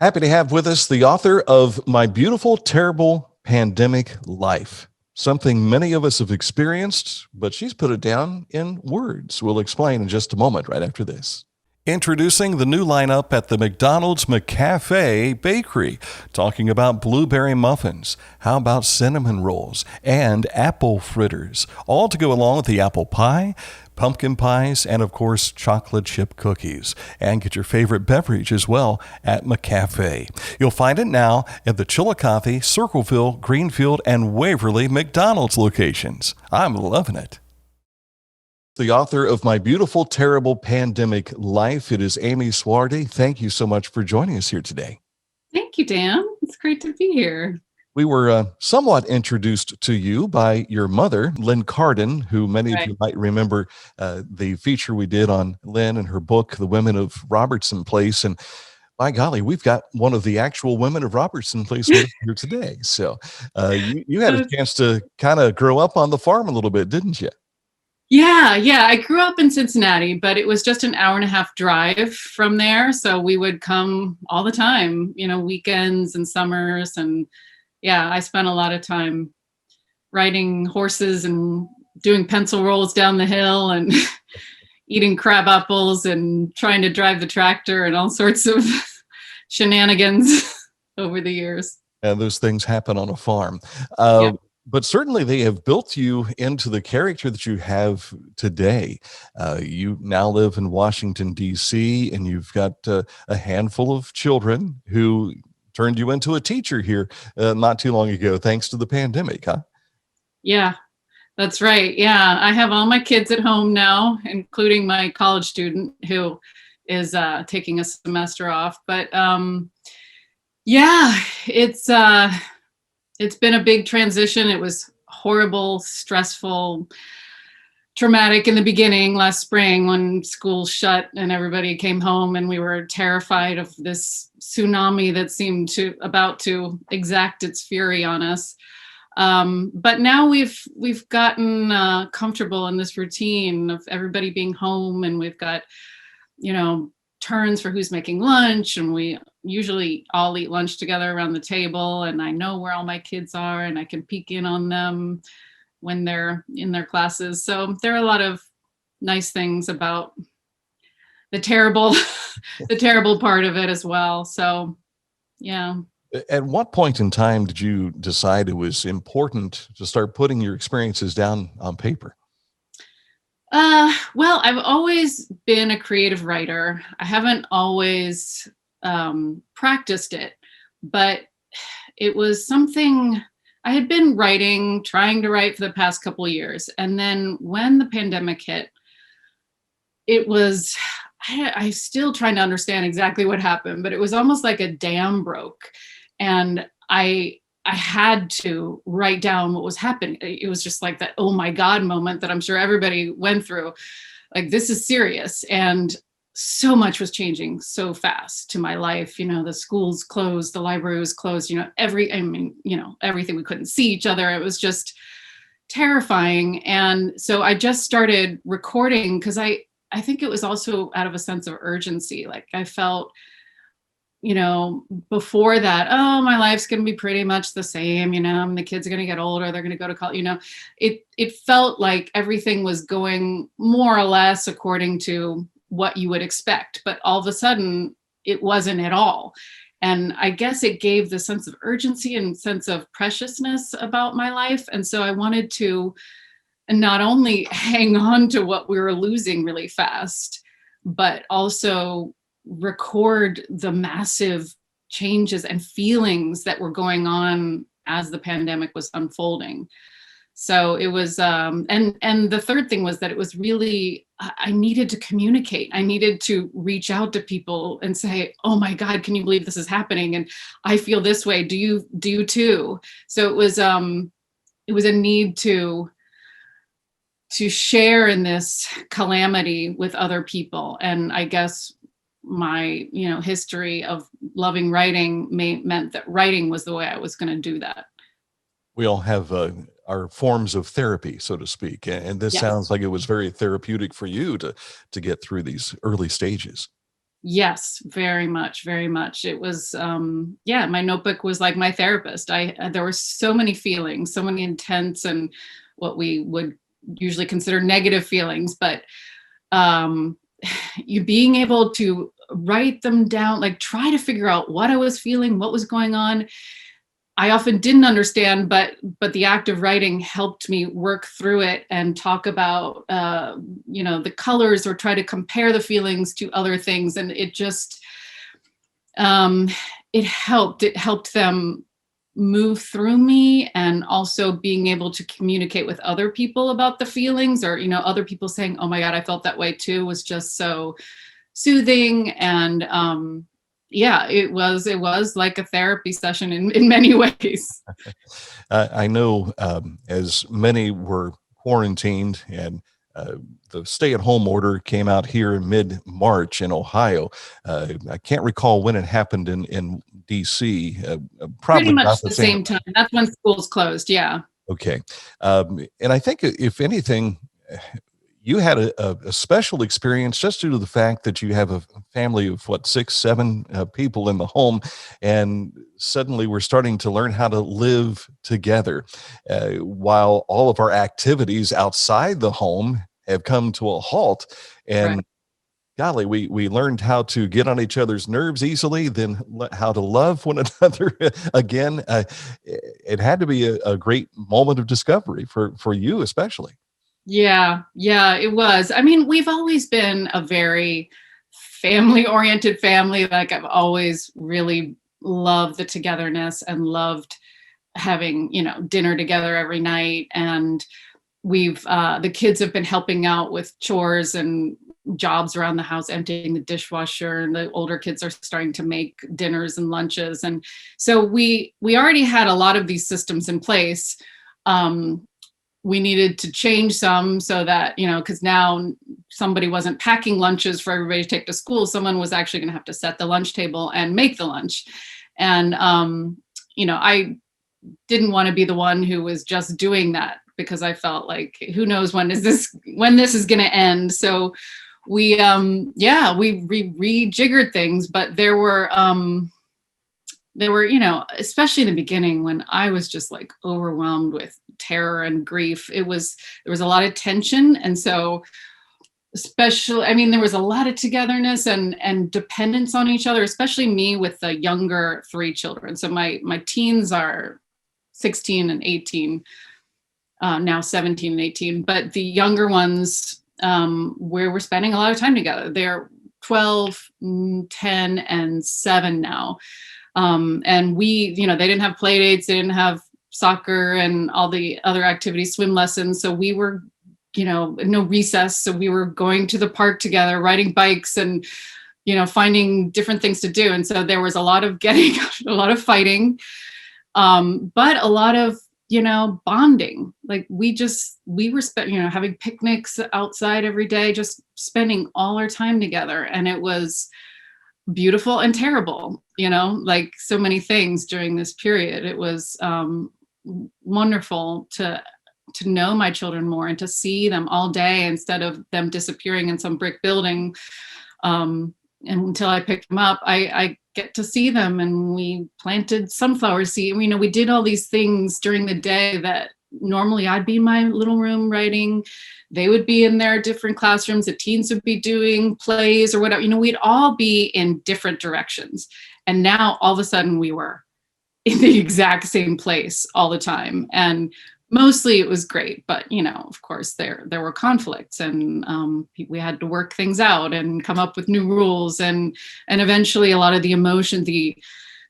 Happy to have with us the author of My Beautiful, Terrible Pandemic Life. Something many of us have experienced, but she's put it down in words. We'll explain in just a moment, right after this. Introducing the new lineup at the McDonald's McCafe Bakery, talking about blueberry muffins, how about cinnamon rolls, and apple fritters, all to go along with the apple pie, pumpkin pies, and of course, chocolate chip cookies. And get your favorite beverage as well at McCafe. You'll find it now at the Chillicothe, Circleville, Greenfield, and Waverly McDonald's locations. I'm loving it. The author of My Beautiful, Terrible Pandemic Life. It is Amy Suardi. Thank you so much for joining us here today. Thank you, Dan. It's great to be here. We were somewhat introduced to you by your mother, Lynn Carden, who many of you might remember the feature we did on Lynn and her book, The Women of Robertson Place. And by golly, we've got one of the actual women of Robertson Place with us here today. So you had a chance to kind of grow up on the farm a little bit, didn't you? Yeah. I grew up in Cincinnati, but it was just an hour and a half drive from there. So we would come all the time, weekends and summers. And yeah, I spent a lot of time riding horses and doing pencil rolls down the hill and eating crab apples and trying to drive the tractor and all sorts of shenanigans over the years. And those things happen on a farm. Yeah. But certainly they have built you into the character that you have today. You now live in Washington, D.C., and you've got a handful of children who turned you into a teacher here not too long ago, thanks to the pandemic, huh? Yeah, that's right. Yeah, I have all my kids at home now, including my college student who is taking a semester off. But yeah, it's been a big transition. It was horrible, stressful, traumatic in the beginning last spring when schools shut and everybody came home, and we were terrified of this tsunami that seemed about to exact its fury on us. But now we've gotten comfortable in this routine of everybody being home, and we've got, turns for who's making lunch, and we usually all eat lunch together around the table, and I know where all my kids are and I can peek in on them when they're in their classes. So there are a lot of nice things about the terrible the terrible part of it as well. So yeah. At what point in time did you decide it was important to start putting your experiences down on paper? Well, I've always been a creative writer. I haven't always practiced it, but it was something I had been trying to write for the past couple of years. And then when the pandemic hit, it was, I'm still trying to understand exactly what happened, but it was almost like a dam broke. And I had to write down what was happening. It was just like that, oh my God moment that I'm sure everybody went through. Like, this is serious. And so much was changing so fast to my life. The schools closed, the library was closed, everything. We couldn't see each other. It was just terrifying. And so I just started recording because I think it was also out of a sense of urgency. Like, I felt, before that, oh, my life's going to be pretty much the same, the kids are going to get older, they're going to go to college, it felt like everything was going more or less according to what you would expect, but all of a sudden it wasn't at all. And I guess it gave the sense of urgency and sense of preciousness about my life. And so I wanted to not only hang on to what we were losing really fast, but also record the massive changes and feelings that were going on as the pandemic was unfolding. So it was, and the third thing was that it was really, I needed to communicate. I needed to reach out to people and say, oh my God, can you believe this is happening? And I feel this way. Do you too? So it was a need to share in this calamity with other people. And I guess my history of loving writing meant that writing was the way I was going to do that. We all have our forms of therapy, so to speak, and this Yes. sounds like it was very therapeutic for you to get through these early stages. Yes, very much, very much. It was, yeah, my notebook was like my therapist. There were so many feelings, so many intense and what we would usually consider negative feelings, but um, you being able to write them down, like try to figure out what I was feeling, what was going on. I often didn't understand, but the act of writing helped me work through it and talk about the colors or try to compare the feelings to other things, and it just um, it helped. It helped them move through me, and also being able to communicate with other people about the feelings, or other people saying, "Oh my God, I felt that way too," was just so soothing. And yeah, it was like a therapy session in many ways. I know as many were quarantined and the stay-at-home order came out here in mid-March in Ohio. I can't recall when it happened in DC. Pretty Probably much about the the same. same time. That's when schools closed. Yeah. Okay. And I think if anything, you had a special experience just due to the fact that you have a family of what, six, seven people in the home, and suddenly we're starting to learn how to live together while all of our activities outside the home have come to a halt. Right. And golly, we learned how to get on each other's nerves easily, then how to love one another again. It had to be a great moment of discovery for you, especially. Yeah, yeah, it was. I mean, we've always been a very family-oriented family. Like, I've always really loved the togetherness and loved having, dinner together every night. And we've the kids have been helping out with chores and jobs around the house, emptying the dishwasher, and the older kids are starting to make dinners and lunches. And so we already had a lot of these systems in place. Um, we needed to change some so that, because now somebody wasn't packing lunches for everybody to take to school. Someone was actually going to have to set the lunch table and make the lunch. And I didn't want to be the one who was just doing that, because I felt like, who knows when this is going to end. So we rejiggered things. But there were, especially in the beginning, when I was just like overwhelmed with terror and grief, there was a lot of tension. And so, especially, I mean, there was a lot of togetherness and dependence on each other, especially me with the younger three children. So my teens are 16 and 18, now 17 and 18, but the younger ones, we're spending a lot of time together. They're 12, 10, and 7 now. And they didn't have play dates, they didn't have soccer and all the other activities, swim lessons. So we were, no recess. So we were going to the park together, riding bikes, and, finding different things to do. And so there was a lot of getting, a lot of fighting, but a lot of, bonding. Like we were having picnics outside every day, just spending all our time together. And it was beautiful and terrible, like so many things during this period. It was wonderful to know my children more and to see them all day instead of them disappearing in some brick building. And until I picked them up, I get to see them, and we planted sunflower seed. We did all these things during the day that normally I'd be in my little room writing. They would be in their different classrooms. The teens would be doing plays or whatever. We'd all be in different directions. And now all of a sudden we were in the exact same place all the time. And mostly it was great, but of course there were conflicts, and we had to work things out and come up with new rules, and eventually a lot of the emotion, the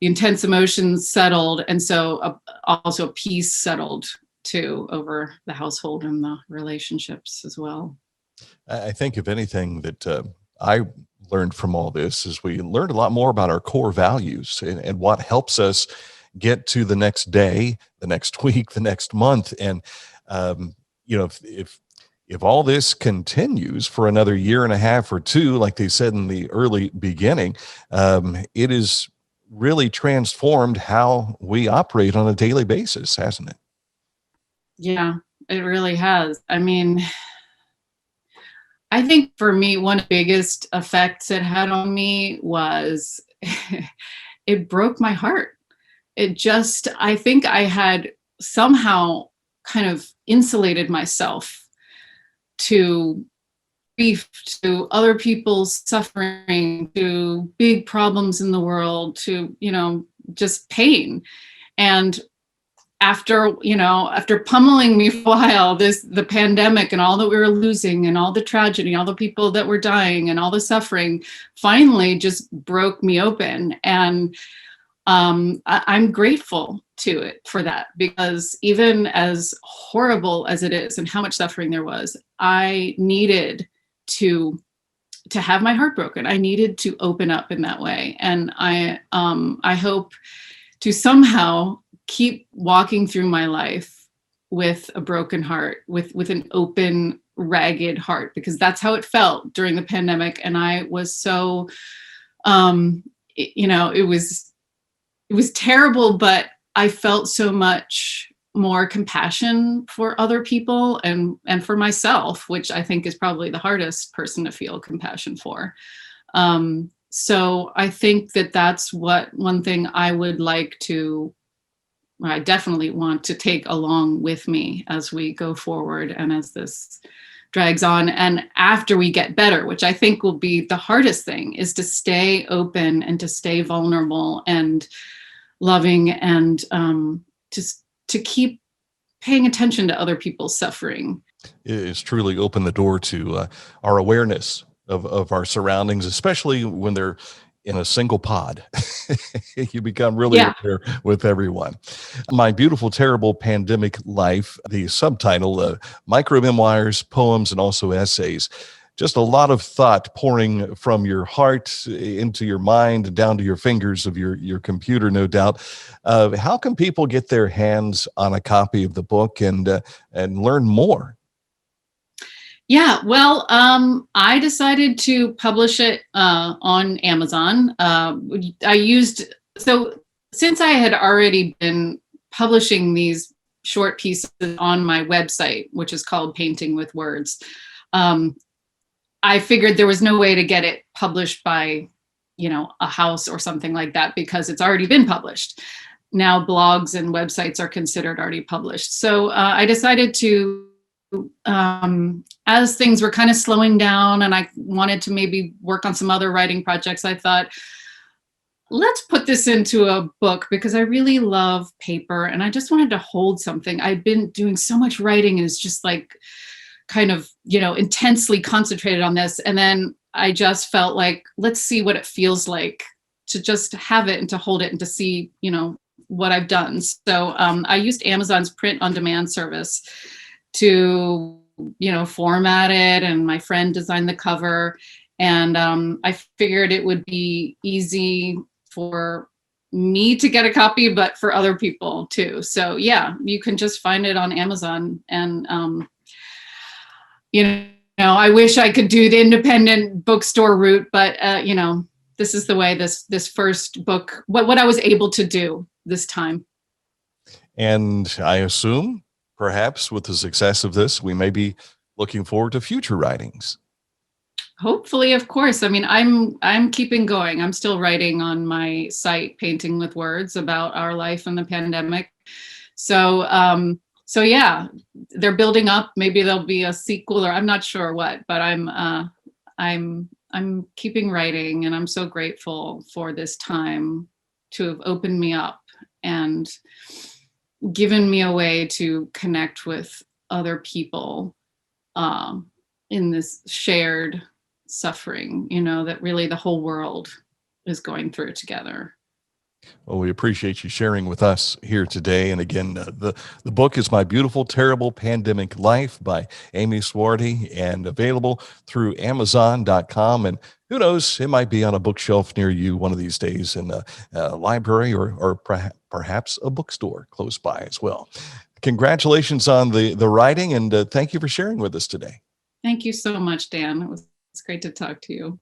intense emotions settled, and so also peace settled too over the household and the relationships as well. I think if anything that I learned from all this is we learned a lot more about our core values and what helps us get to the next day, the next week, the next month. And, if all this continues for another year and a half or two, like they said in the early beginning, it is really transformed how we operate on a daily basis, hasn't it? Yeah, it really has. I mean, I think for me, one of the biggest effects it had on me was it broke my heart. I think I had somehow kind of insulated myself to grief, to other people's suffering, to big problems in the world, to, just pain. And after pummeling me for a while, the pandemic and all that we were losing and all the tragedy, all the people that were dying and all the suffering finally just broke me open. And I'm grateful to it for that, because even as horrible as it is and how much suffering there was, I needed to have my heart broken. I needed to open up in that way. And I hope to somehow keep walking through my life with a broken heart, with an open, ragged heart, because that's how it felt during the pandemic. And I was so, it was terrible, but I felt so much more compassion for other people and for myself, which I think is probably the hardest person to feel compassion for. So I think that's one thing I definitely want to take along with me as we go forward and as this drags on. And after we get better, which I think will be the hardest thing, is to stay open and to stay vulnerable and loving, and just to keep paying attention to other people's suffering. It's truly opened the door to our awareness of our surroundings, especially when they're in a single pod. You become really aware with everyone. My Beautiful, Terrible Pandemic Life, the subtitle, micro memoirs, poems, and also essays. Just a lot of thought pouring from your heart into your mind, down to your fingers of your computer, no doubt. How can people get their hands on a copy of the book and learn more? Yeah, well, I decided to publish it on Amazon. Since I had already been publishing these short pieces on my website, which is called Painting with Words, I figured there was no way to get it published by, a house or something like that, because it's already been published. Now blogs and websites are considered already published. So I decided to, as things were kind of slowing down and I wanted to maybe work on some other writing projects, I thought, let's put this into a book, because I really love paper and I just wanted to hold something. I'd been doing so much writing and it's just like kind of, intensely concentrated on this. And then I just felt like, let's see what it feels like to just have it and to hold it and to see, what I've done. So I used Amazon's print on demand service to, format it, and my friend designed the cover. And I figured it would be easy for me to get a copy, but for other people too. So yeah, you can just find it on Amazon. And, I wish I could do the independent bookstore route, but, this is the way this first book, what I was able to do this time. And I assume perhaps with the success of this, we may be looking forward to future writings. Hopefully, of course. I mean, I'm keeping going. I'm still writing on my site, Painting with Words, about our life in the pandemic. So yeah, they're building up. Maybe there'll be a sequel, or I'm not sure what, but I'm keeping writing, and I'm so grateful for this time to have opened me up and given me a way to connect with other people in this shared suffering, that really the whole world is going through together. Well, we appreciate you sharing with us here today. And again, the book is My Beautiful, Terrible Pandemic Life by Amy Suardi, and available through Amazon.com. And who knows, it might be on a bookshelf near you one of these days in a library or perhaps a bookstore close by as well. Congratulations on the writing, and thank you for sharing with us today. Thank you so much, Dan. It's great to talk to you.